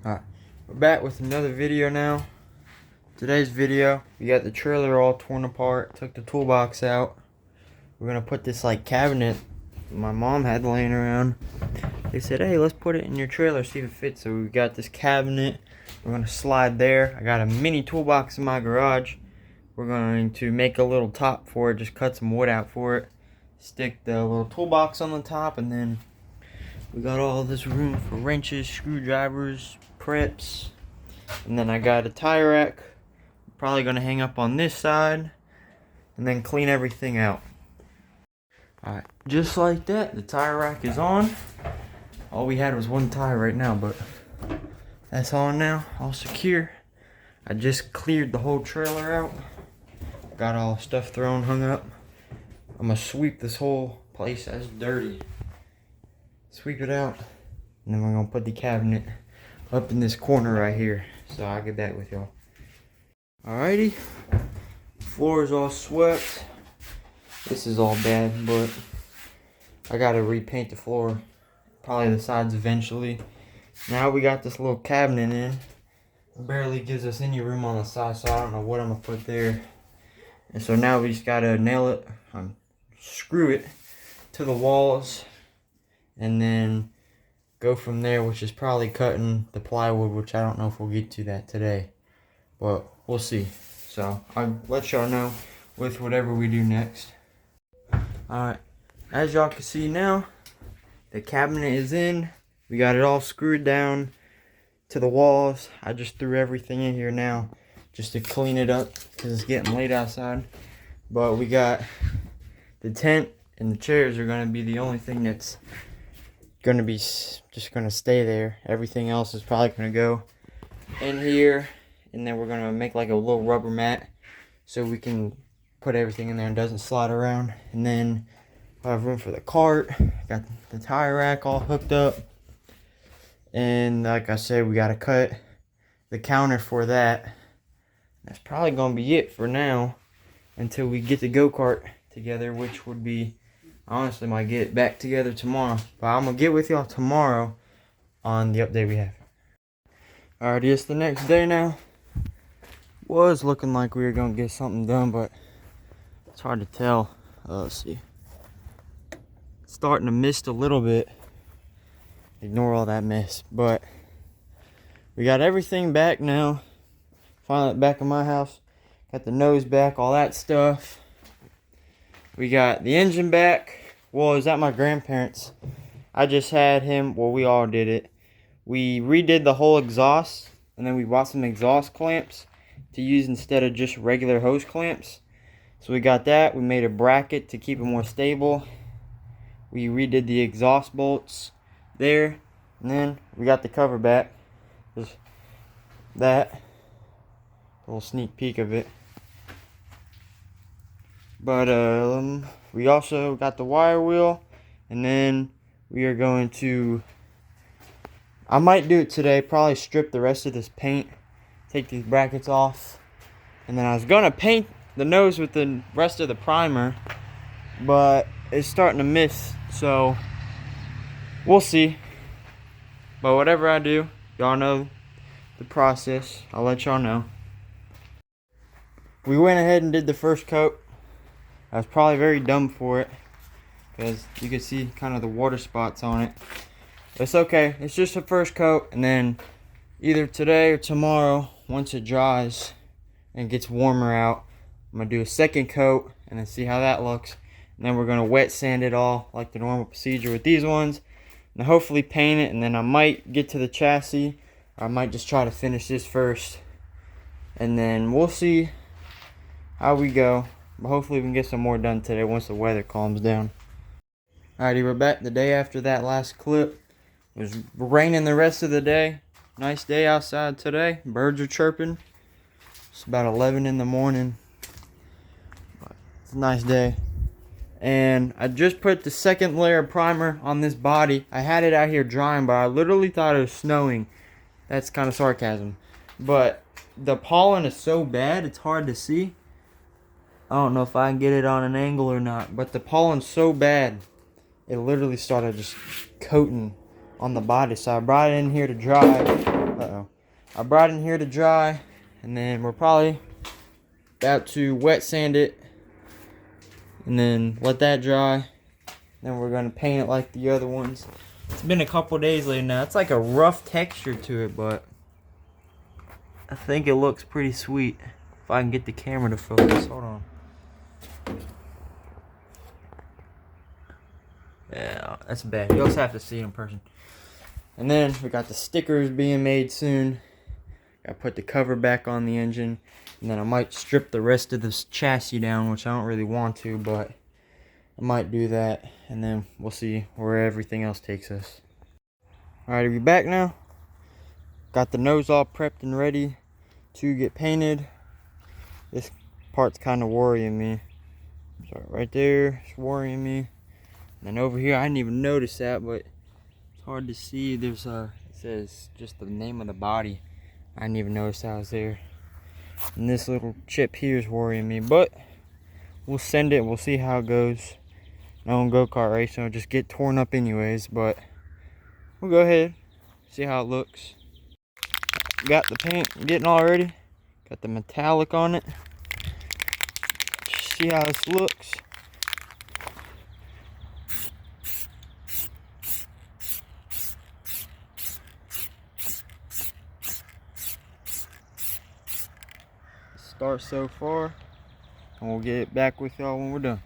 Alright, we're back with another video now. Today's video, we got the trailer all torn apart, took the toolbox out. We're gonna put this like cabinet my mom had laying around. They said, hey, let's put it in your trailer, see if it fits. So we got this cabinet, we're gonna slide there. I got a mini toolbox in my garage. We're going to make a little top for it, just cut some wood out for it. Stick the little toolbox on the top, and then we got all this room for wrenches, screwdrivers, preps. And then I got a tie rack. Probably gonna hang up on this side and then clean everything out. Alright, just like that, the tie rack is on. All we had was one tie right now, but that's on now, all secure. I just cleared the whole trailer out. Got all stuff thrown, hung up. I'm gonna sweep this whole place that's dirty. Sweep it out, and then we're gonna put the cabinet up in this corner right here. So I'll get back with y'all. Alrighty, floor is all swept. This is all bad, but I gotta repaint the floor, probably the sides eventually. Now we got this little cabinet in. It barely gives us any room on the side, so I don't know what I'm gonna put there. And so now we just gotta nail it, screw it to the walls, and then go from there, which is probably cutting the plywood, which I don't know if we'll get to that today, but we'll see. So I'll let y'all know with whatever we do next. Alright, as y'all can see now, the cabinet is in. We got it all screwed down to the walls. I just threw everything in here now just to clean it up because it's getting late outside. But we got the tent and the chairs are going to be the only thing that's going to be just going to stay there. Everything else is probably going to go in here, and then we're going to make like a little rubber mat so we can put everything in there and doesn't slide around. And then we'll have room for the cart. Got the tire rack all hooked up, and like I said, we got to cut the counter for that. That's probably going to be it for now until we get the go-kart together, which would be, honestly, might get it back together tomorrow. But I'm going to get with y'all tomorrow on the update we have. Alright, it's the next day now. Was looking like we were going to get something done, but it's hard to tell. Let's see. It's starting to mist a little bit. Ignore all that mess. But we got everything back now. Finally back in my house. Got the nose back, all that stuff. We got the engine back. Well, it was at my grandparents'. I just had him, well, we all did it. We redid the whole exhaust, and then we bought some exhaust clamps to use instead of just regular hose clamps. So we got that. We made a bracket to keep it more stable. We redid the exhaust bolts there, and then we got the cover back. Just that. A little sneak peek of it. But we also got the wire wheel, and then we are going to, I might do it today, probably strip the rest of this paint, take these brackets off, and then I was gonna paint the nose with the rest of the primer, but it's starting to miss, so we'll see. But whatever I do, y'all know the process. I'll let y'all know. We went ahead and did the first coat. I was probably very dumb for it because you can see kind of the water spots on it. But it's okay. It's just the first coat, and then either today or tomorrow, once it dries and gets warmer out, I'm going to do a second coat and then see how that looks. And then we're going to wet sand it all like the normal procedure with these ones. And hopefully paint it, and then I might get to the chassis. Or I might just try to finish this first. And then we'll see how we go. But hopefully we can get some more done today once the weather calms down. Alrighty, we're back the day after that last clip. It was raining the rest of the day. Nice day outside today. Birds are chirping. It's about 11 in the morning. But it's a nice day. And I just put the second layer of primer on this body. I had it out here drying, but I literally thought it was snowing. That's kind of sarcasm. But the pollen is so bad, it's hard to see. I don't know if I can get it on an angle or not, but the pollen's so bad, it literally started just coating on the body. So I brought it in here to dry. I brought it in here to dry, and then we're probably about to wet sand it and then let that dry. Then we're gonna paint it like the other ones. It's been a couple days later now. It's like a rough texture to it, but I think it looks pretty sweet. If I can get the camera to focus. Hold on. Yeah, that's bad. You also have to see it in person. And then we got the stickers being made soon. I put the cover back on the engine. And then I might strip the rest of this chassis down, which I don't really want to, but I might do that. And then we'll see where everything else takes us. Alright, we're back now. Got the nose all prepped and ready to get painted. This part's kind of worrying me. So right there, it's worrying me. And then over here, I didn't even notice that, but it's hard to see. There's it says just the name of the body. I didn't even notice that was there. And this little chip here is worrying me, but we'll send it. We'll see how it goes. No one go-kart race, so it'll just get torn up anyways, but we'll go ahead, see how it looks. Got the paint getting all ready. Got the metallic on it. See how this looks. Start so far, and we'll get back with y'all when we're done.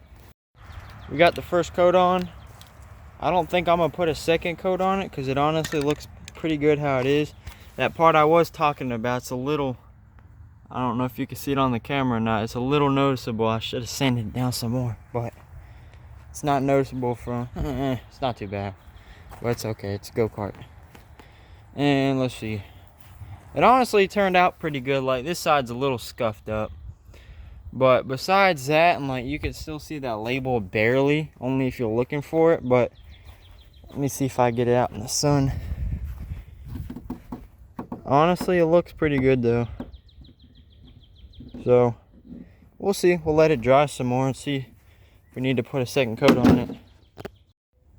We got the first coat on. I don't think I'm gonna put a second coat on it because it honestly looks pretty good how it is. That part I was talking about, it's a little, I don't know if you can see it on the camera or not, it's a little noticeable. I should have sanded it down some more, but it's not noticeable from, it's not too bad, but it's okay, it's a go-kart. And let's see, it honestly turned out pretty good. Like this side's a little scuffed up, but besides that, and like you can still see that label barely, only if you're looking for it. But let me see if I get it out in the sun. Honestly, it looks pretty good though. So we'll see. We'll let it dry some more and see if we need to put a second coat on it.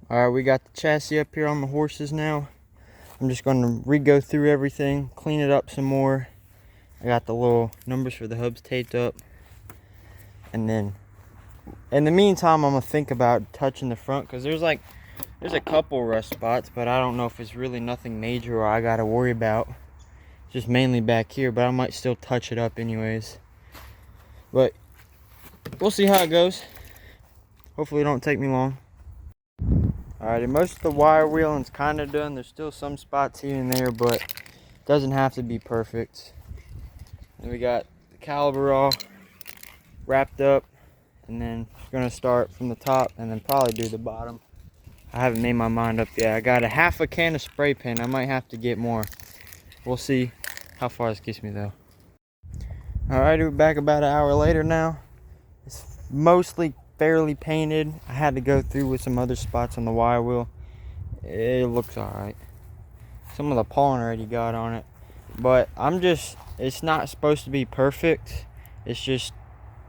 Alright, we got the chassis up here on the horses now. I'm just going to re-go through everything, clean it up some more. I got the little numbers for the hubs taped up. And then in the meantime, I'm going to think about touching the front, because there's a couple rust spots, but I don't know if it's really nothing major or I got to worry about. It's just mainly back here, but I might still touch it up anyways. But we'll see how it goes. Hopefully it don't take me long. Alrighty, most of the wire wheeling's kind of done. There's still some spots here and there, but it doesn't have to be perfect. And we got the caliper all wrapped up, and then we're gonna start from the top and then probably do the bottom. I haven't made my mind up yet. I got a half a can of spray paint. I might have to get more. We'll see how far this gets me though. Alright, we're back about an hour later now. It's mostly fairly painted. I had to go through with some other spots on the wire wheel. It looks alright. Some of the pollen already got on it, but it's not supposed to be perfect. It's just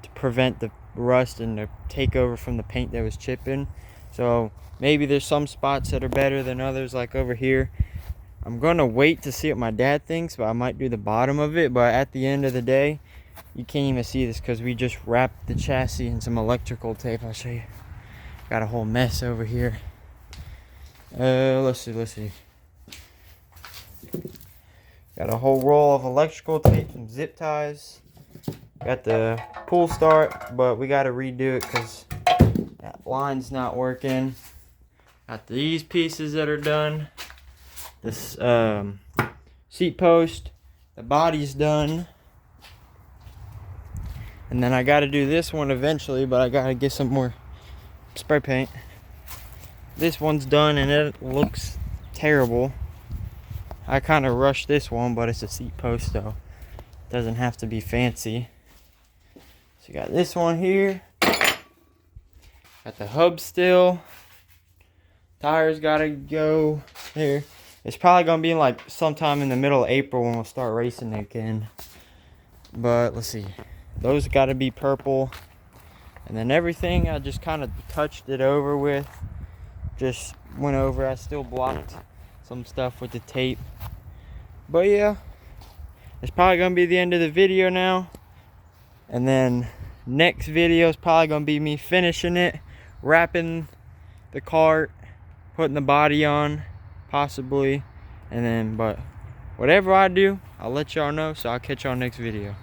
to prevent the rust and the takeover from the paint that was chipping. So maybe there's some spots that are better than others, like over here. I'm gonna wait to see what my dad thinks, but I might do the bottom of it. But at the end of the day, you can't even see this because we just wrapped the chassis in some electrical tape. I'll show you. Got a whole mess over here. Let's see. Got a whole roll of electrical tape, some zip ties. Got the pull start, but we got to redo it because that line's not working. Got these pieces that are done. This seat post, the body's done. And then I got to do this one eventually, but I got to get some more spray paint. This one's done and it looks terrible. I kind of rushed this one, but it's a seat post, so it doesn't have to be fancy. So you got this one here. Got the hub still. Tires got to go there. It's probably going to be like sometime in the middle of April when we'll start racing again. But let's see. Those got to be purple. And then everything, I just kind of touched it over with. Just went over. I still blocked some stuff with the tape. But yeah, it's probably gonna be the end of the video now. And then next video is probably gonna be me finishing it, wrapping the cart, putting the body on, possibly. And then, but whatever I do, I'll let y'all know. So I'll catch y'all next video.